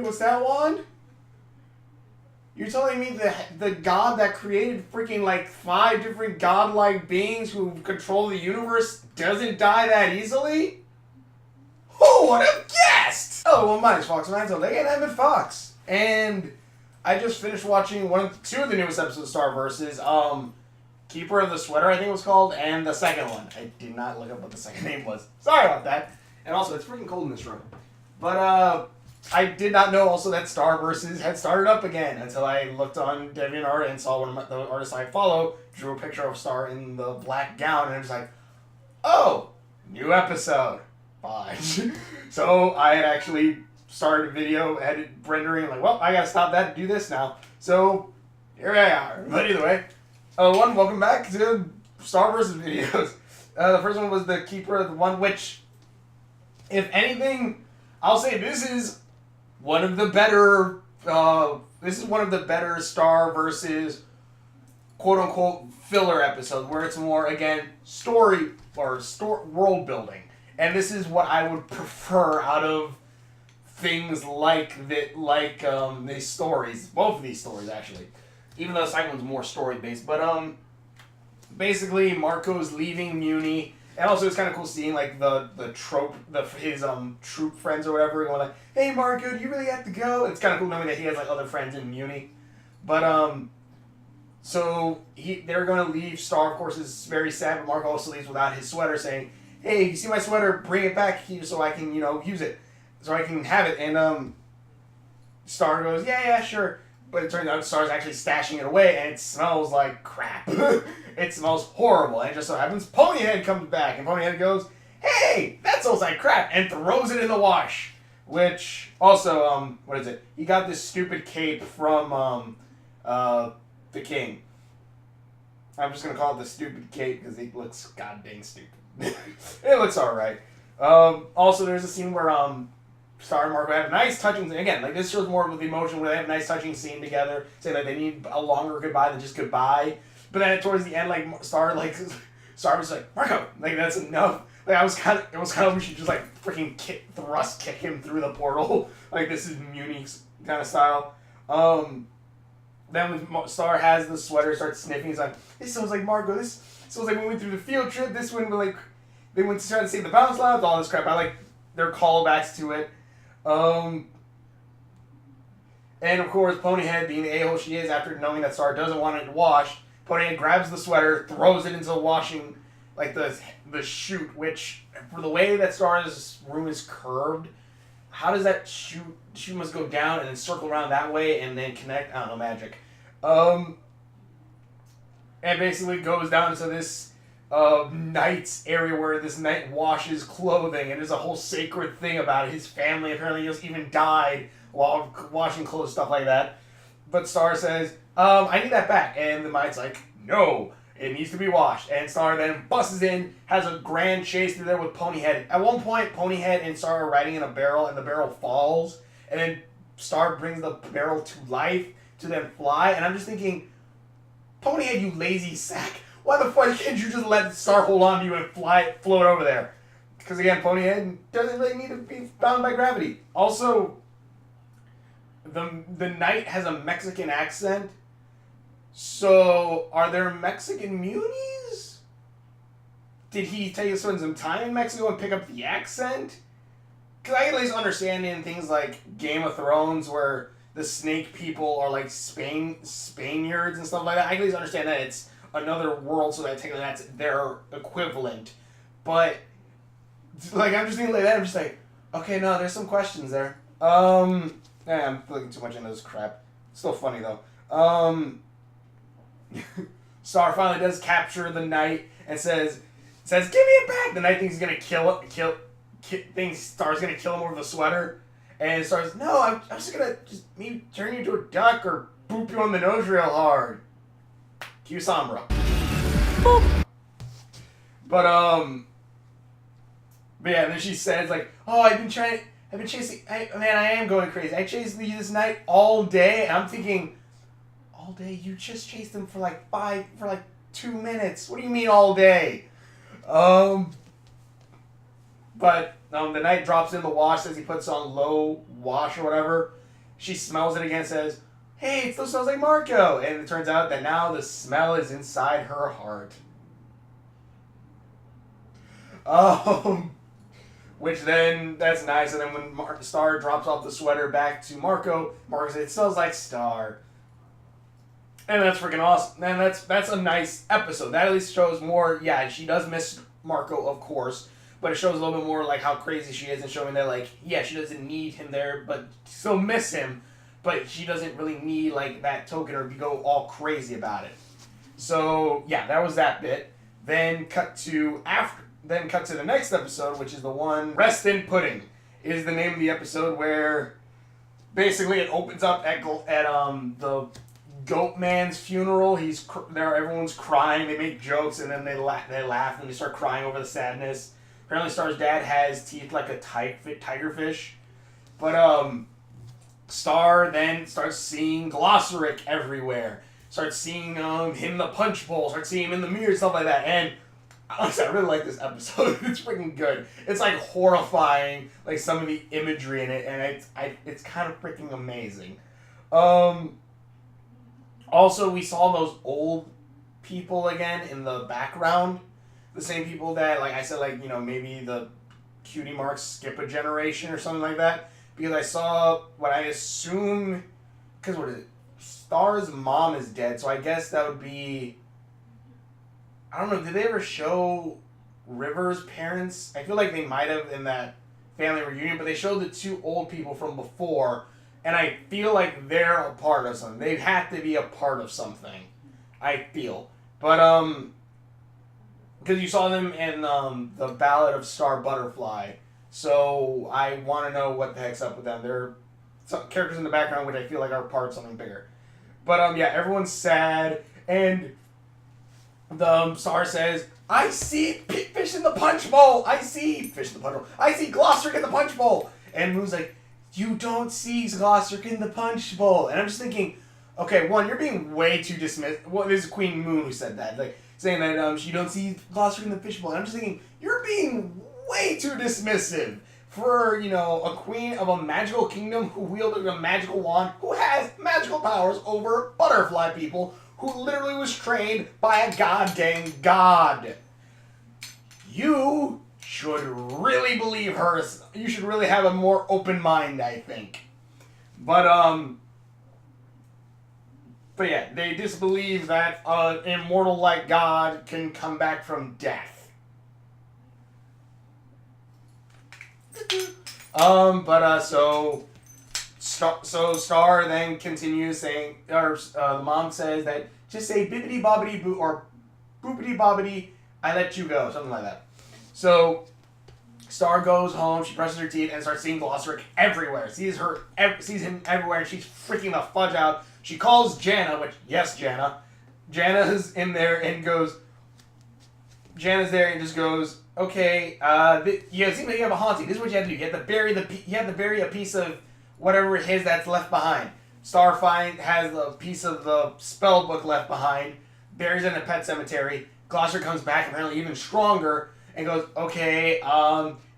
What's that one? You're telling me the god that created freaking like 5 different godlike beings who control the universe doesn't die that easily? Who would have guessed? Oh, well, mine is Fox9, again, I'm at Fox. And I just finished watching 2 of the newest episodes of Starverses. Keeper of the Sweater, I think it was called, and the second one. I did not look up what the second name was. Sorry about that. And also, it's freaking cold in this room. But, I did not know also that Starverses had started up again until I looked on DeviantArt and saw one of the artists I follow drew a picture of Star in the black gown, and I was like, oh, new episode. Fine. So I had actually started a video, rendering, like, well, I gotta stop that and do this now. So here we are. But either way, welcome back to Starverses videos. The first one was the Keeper of the One, which, if anything, I'll say this is one of the better Starverses quote unquote filler episodes, where it's more, again, story or world building. And this is what I would prefer out of things like these stories. Both of these stories, actually. Even though the second one's more story-based. But, basically, Marco's leaving Muni. And also, it's kind of cool seeing, like, his troop friends or whatever, going like, hey, Marco, do you really have to go? It's kind of cool knowing that he has, like, other friends in Muni. But, so, they're going to leave. Star, of course, is very sad, but Marco also leaves without his sweater, saying, hey, you see my sweater? Bring it back here so I can, use it. So I can have it. And, Star goes, yeah, sure. But it turns out Star's actually stashing it away, and it smells like crap. It smells horrible. And it just so happens Ponyhead comes back, and Ponyhead goes, hey, that smells like crap, and throws it in the wash. Which, also, what is it? He got this stupid cape from, the king. I'm just going to call it the stupid cape, because it looks god dang stupid. It looks alright. Also, there's a scene where, Star and Marco have a nice touching scene. Again, like, this shows more of the emotion where they have a nice touching scene together, saying that they need a longer goodbye than just goodbye. But then towards the end, like, Star was like, Marco, like, that's enough. Like, it was kind of we should just, like, freaking kick him through the portal. Like, this is Muni's kind of style. Then when Star has the sweater, starts sniffing, he's like, this smells like Marco, this smells like when we went through the field trip, this one, like, they went to try to save the bounce labs, all this crap. I like their callbacks to it. And of course, Ponyhead, being the a-hole she is, after knowing that Star doesn't want it to wash, Ponyhead grabs the sweater, throws it into the washing, like the chute, which, for the way that Star's room is curved, how does that chute must go down and then circle around that way and then connect? I don't know, magic. And basically goes down to this knight's area where this knight washes clothing, and there's a whole sacred thing about it. His family apparently just even died while washing clothes, stuff like that. But Star says, I need that back. And the knight's like, no, it needs to be washed. And Star then busts in, has a grand chase through there with Ponyhead. At one point, Ponyhead and Star are riding in a barrel, and the barrel falls. And then Star brings the barrel to life to then fly. And I'm just thinking, Ponyhead, you lazy sack. Why the fuck can't you just let Star hold on to you and float over there? Because again, Ponyhead doesn't really need to be bound by gravity. Also, the knight has a Mexican accent. So, are there Mexican Munis? Did he spend some time in Mexico and pick up the accent? Because I can at least understand in things like Game of Thrones where the snake people are like Spaniards and stuff like that. I can at least understand that it's another world, so that technically that's their equivalent. But, like, I'm just thinking like that, I'm just like, okay, no, there's some questions there. Yeah, I'm looking too much into this crap. Still funny, though. Star finally does capture the knight and says, give me it back! The knight thinks he's gonna thinks Star's gonna kill him over the sweater. And Star's, no, I'm just gonna maybe turn you into a duck or boop you on the nose real hard. Cue Sombra. But yeah, then she says, like, oh, I've been chasing, I am going crazy. I chased this knight all day, and I'm thinking, all day? You just chased him for like 2 minutes. What do you mean all day? But the knight drops in the wash, says he puts on low wash or whatever, She smells it again and says, hey, it still smells like Marco. And it turns out that now the smell is inside her heart. Which then, that's nice. And then when Star drops off the sweater back to Marco says, it smells like Star. And that's freaking awesome. And that's a nice episode. That at least shows more, yeah, she does miss Marco, of course. But it shows a little bit more like how crazy she is and showing that, like, yeah, she doesn't need him there, but still miss him. But she doesn't really need, like, that token or go all crazy about it. So, yeah, that was that bit. Then cut to the next episode, which is the one, Rest in Pudding, is the name of the episode, where basically it opens up at the Goat Man's funeral. He's there, everyone's crying, they make jokes, and then they laugh, and they start crying over the sadness. Apparently Star's dad has teeth like a tigerfish. But Star then starts seeing Glossaric everywhere. Starts seeing him in the punch bowl. Starts seeing him in the mirror, stuff like that. And honestly, I really like this episode. It's freaking good. It's like horrifying, like some of the imagery in it, and it's kind of freaking amazing. Also, we saw those old people again in the background. The same people that, like I said, like, you know, maybe the cutie marks skip a generation or something like that. Because I saw what I assume, because what is it? Star's mom is dead, so I guess that would be, I don't know, did they ever show River's parents? I feel like they might have in that family reunion, but they showed the two old people from before, and I feel like they're a part of something. They have to be a part of something, I feel. But, because you saw them in the Ballad of Star Butterfly, so I want to know what the heck's up with them. There are some characters in the background which I feel like are part of something bigger. But, yeah, everyone's sad, and the Star says, I see fish in the punch bowl! I see fish in the punch bowl! I see Glossaric in the punch bowl! And Moon's like, you don't see Glossaric in the punch bowl! And I'm just thinking, okay, one, you're being way too dismissive. Well, this is Queen Moon who said that. Like, saying that you don't see Glossaric in the fish bowl. And I'm just thinking, you're being way too dismissive for, you know, a queen of a magical kingdom who wielded a magical wand, who has magical powers over butterfly people, who literally was trained by a goddamn god. You should really believe her. You should really have a more open mind, I think. But yeah, they disbelieve that an immortal like God can come back from death. So Star then continues saying, or the mom says that, just say bibbidi bobbidi boo, or boopity bobbidi, I let you go, something like that. So Star goes home, she brushes her teeth, and starts seeing Glossaric everywhere. Sees him everywhere, and she's freaking the fudge out. She calls Jana, which, yes, Jana. Jana's in there and goes, Jana's there and just goes, okay, you seem like you have a haunting. This is what you have to do. You have to bury a piece of whatever it is that's left behind. Star has a piece of the spell book left behind, buries it in a pet cemetery. Glossaric comes back, apparently even stronger, and goes, okay,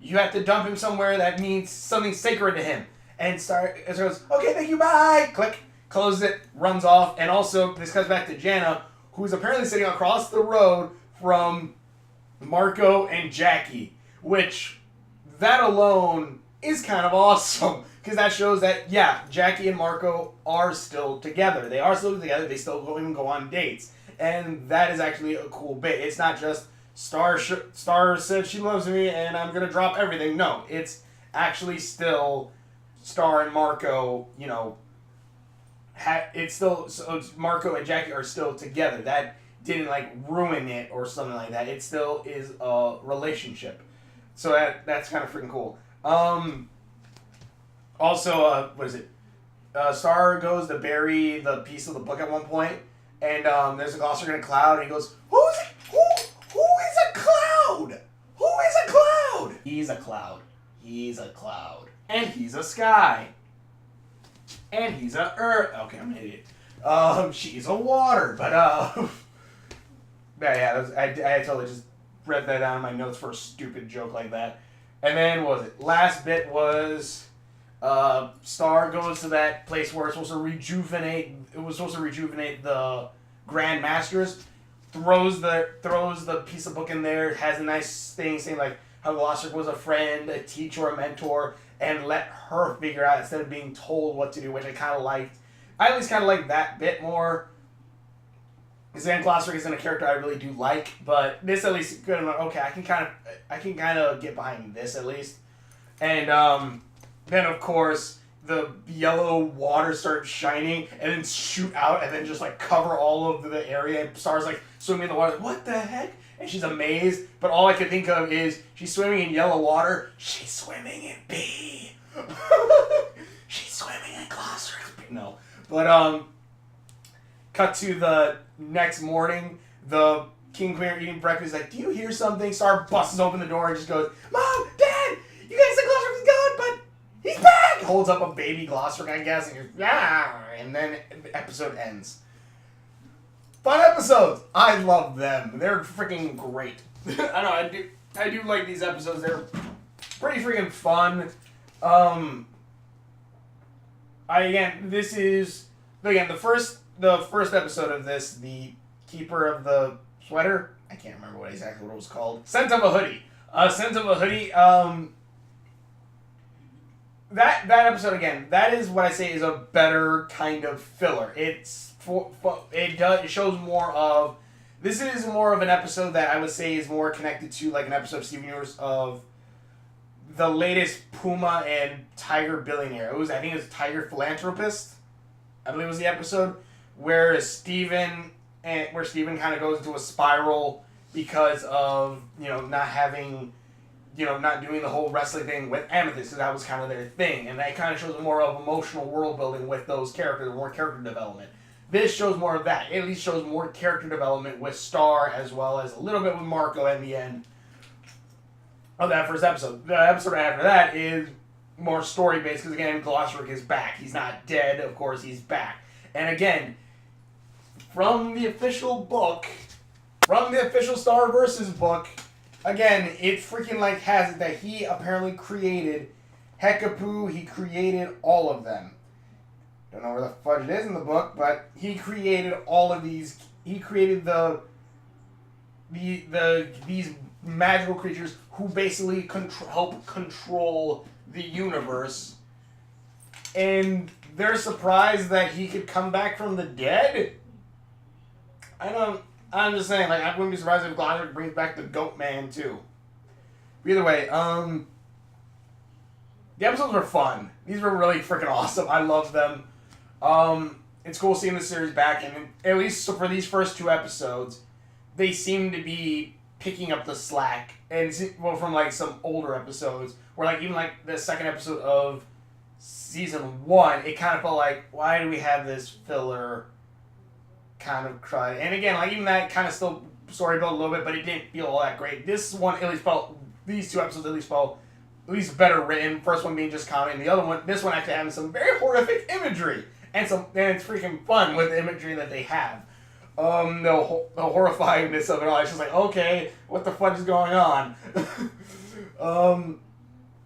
you have to dump him somewhere that means something sacred to him. And Star goes, okay, thank you, bye! Click, closes it, runs off, and also, this comes back to Jana, who's apparently sitting across the road from Marco and Jackie, which, that alone is kind of awesome, because that shows that, yeah, Jackie and Marco are still together. They are still together, they still even go on dates, and that is actually a cool bit. It's not just Star said she loves me and I'm going to drop everything. No, it's actually still Star and Marco, you know, it's still, so Marco and Jackie are still together. That didn't, like, ruin it or something like that. It still is a relationship. So that's kind of freaking cool. Also, what is it? Star goes to bury the piece of the book at one point, and there's a Glossaric in a cloud, and he goes, Who is a cloud? Who is a cloud? He's a cloud. He's a cloud. And he's a sky. And he's a earth. Okay, I'm an idiot. She's a water, but yeah, I totally just read that down in my notes for a stupid joke like that. And then, what was it? Last bit was, Star goes to that place where it's supposed to rejuvenate. It was supposed to rejuvenate the Grand Masters. Throws the piece of book in there. Has a nice thing saying like how Glossaryck was a friend, a teacher, a mentor, and let her figure out instead of being told what to do, which I kind of liked. I at least kind of liked that bit more. Because then Glossaryck isn't a character I really do like, but this at least good enough. Okay, I can kind of get behind this at least. And then of course the yellow water starts shining and then shoot out and then just like cover all of the area. And Star's like swimming in the water. Like, what the heck? And she's amazed. But all I can think of is she's swimming in yellow water. She's swimming in pee. She's swimming in Glossaryck's pee. No, but cut to the next morning. The King and Queen are eating breakfast. Like, do you hear something? Star busts open the door and just goes, Mom, Dad, you guys said Glossaryck was gone, but he's back! Holds up a baby Glossaryck, I guess, and you're, and then the episode ends. Fun episodes! I love them. They're freaking great. I know, I do like these episodes. They're pretty freaking fun. The first episode of this, the Keeper of the Sweater, I can't remember what it was called. Scent of a Hoodie. Scent of a Hoodie, that episode again, that is what I say is a better kind of filler. It shows more of, this is more of an episode that I would say is more connected to like an episode of Steven Universe of the latest Puma and Tiger Billionaire. I think it was Tiger Philanthropist, I believe was the episode, where Steven kind of goes into a spiral because of, not doing the whole wrestling thing with Amethyst, so that was kind of their thing. And that kind of shows more of emotional world building with those characters, more character development. This shows more of that. It at least shows more character development with Star, as well as a little bit with Marco at the end of that first episode. The episode after that is more story-based, because again, Glossaryck is back. He's not dead, of course, he's back. And again, from the official book, from the official Star Versus book, again, it freaking like has it that he apparently created Hekapoo. He created all of them. Don't know where the fudge it is in the book, but he created all of these. He created these magical creatures who basically help control the universe. And they're surprised that he could come back from the dead. I'm just saying, like, I wouldn't be surprised if Glossaryck brings back the Goat Man, too. But either way, the episodes were fun. These were really freaking awesome. I love them. It's cool seeing the series back, and at least for these first two episodes, they seem to be picking up the slack, and from, like, some older episodes, where, like, even, like, the second episode of Season 1, it kind of felt like, why do we have this filler kind of crud? And again, like, even that kind of still story built a little bit, but it didn't feel all that great. This one at least felt, these two episodes at least felt at least better written. First one being just comedy, and the other one, this one actually having some very horrific imagery, and it's freaking fun with the imagery that they have. The horrifyingness of it all, it's just like, okay, what the fuck is going on?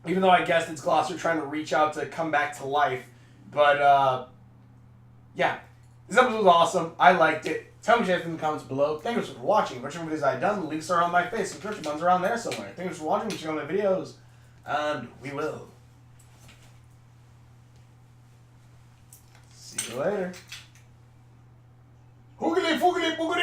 Even though I guess it's Glossaryck trying to reach out to come back to life, but yeah. This episode was awesome. I liked it. Tell me what you think in the comments below. Thank you for watching. Which videos I've done, the links are on my face. Subscription buttons are around there somewhere. Thank you for watching. Check out my videos. And we will see you later. Hoogly, foogly, boogly.